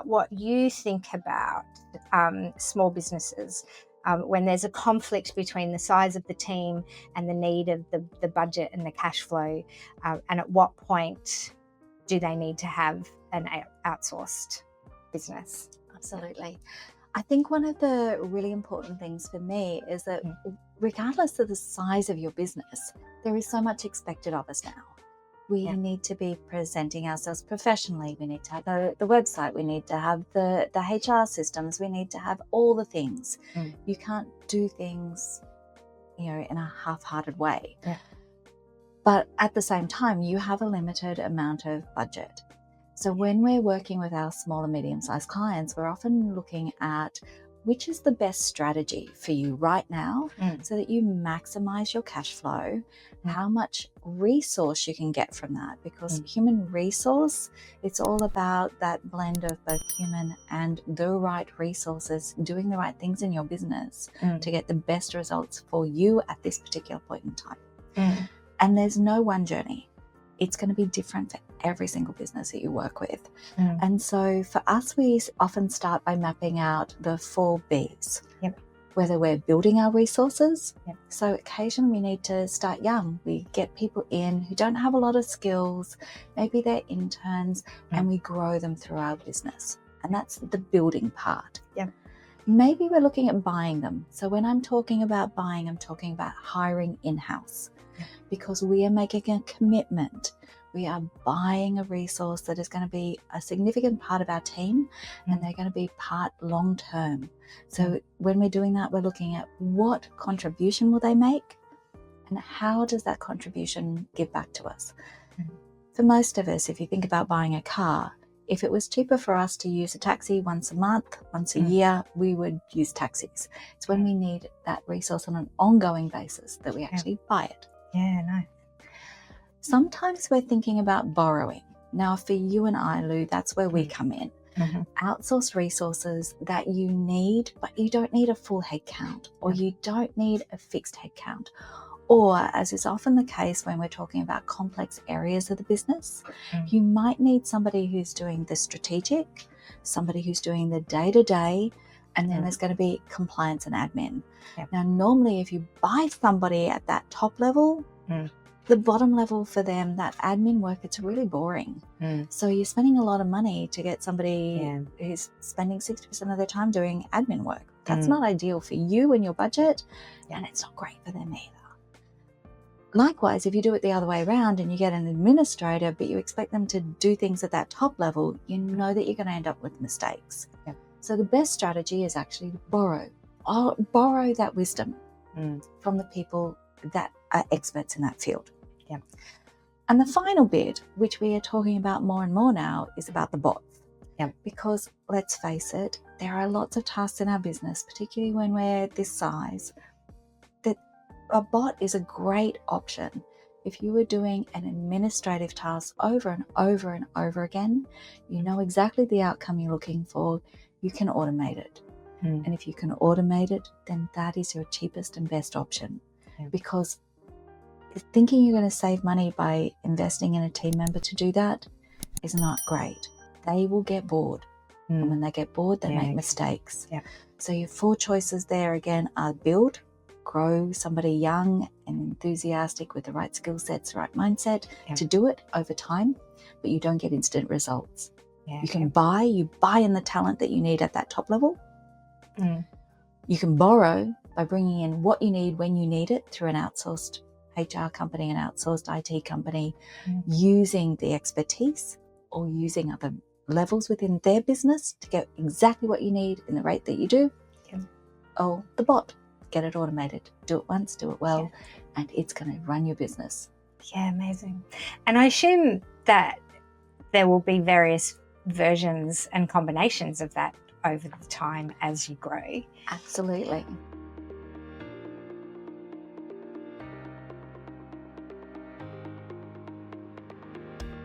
what you think about small businesses when there's a conflict between the size of the team and the need of the budget and the cash flow, and at what point do they need to have an outsourced business? Absolutely. I think one of the really important things for me is that regardless of the size of your business, there is so much expected of us now. We need to be presenting ourselves professionally. We need to have the website. We need to have the HR systems. We need to have all the things. You can't do things, in a half-hearted way. Yeah. But at the same time, you have a limited amount of budget. So when we're working with our small and medium-sized clients, we're often looking at which is the best strategy for you right now so that you maximize your cash flow, how much resource you can get from that, because human resource, it's all about that blend of both human and the right resources, doing the right things in your business to get the best results for you at this particular point in time. And there's no one journey. It's going to be different for every single business that you work with. And so for us, we often start by mapping out the 4 Bs. Whether we're building our resources. So occasionally we need to start young. We get people in who don't have a lot of skills, maybe they're interns, and we grow them through our business. And that's the building part. Maybe we're looking at buying them. So when I'm talking about buying, I'm talking about hiring in-house. Because we are making a commitment. We are buying a resource that is going to be a significant part of our team and they're going to be part long term. So when we're doing that, we're looking at what contribution will they make and how does that contribution give back to us. For most of us, if you think about buying a car, if it was cheaper for us to use a taxi once a month, once a year, we would use taxis. It's when we need that resource on an ongoing basis that we actually buy it. Yeah, nice. Sometimes we're thinking about borrowing. Now, for you and I, Lou, that's where we come in. Outsource resources that you need, but you don't need a full head count, or you don't need a fixed head count. Or, as is often the case when we're talking about complex areas of the business, you might need somebody who's doing the strategic, somebody who's doing the day-to-day, and then there's going to be compliance and admin. Now, normally if you buy somebody at that top level, the bottom level for them, that admin work, it's really boring. So you're spending a lot of money to get somebody who's spending 60% of their time doing admin work. That's not ideal for you and your budget, and it's not great for them either. Likewise, if you do it the other way around and you get an administrator, but you expect them to do things at that top level, you know that you're going to end up with mistakes. So the best strategy is actually to borrow that wisdom from the people that are experts in that field. And the final bit, which we are talking about more and more now, is about the bots. Because let's face it, there are lots of tasks in our business, particularly when we're this size, that a bot is a great option. If you were doing an administrative task over and over and over again, you know exactly the outcome you're looking for, you can automate it. And if you can automate it, then that is your cheapest and best option. Because thinking you're going to save money by investing in a team member to do that is not great. They will get bored. And when they get bored, they make mistakes. So your 4 choices there again are build, grow somebody young and enthusiastic with the right skill sets, the right mindset to do it over time, but you don't get instant results. You can buy in the talent that you need at that top level. You can borrow by bringing in what you need when you need it through an outsourced HR company, an outsourced IT company, using the expertise or using other levels within their business to get exactly what you need in the rate that you do. Oh, the bot, get it automated. Do it once, do it well, and it's going to run your business. Yeah, amazing. And I assume that there will be various versions and combinations of that over the time as you grow. Absolutely.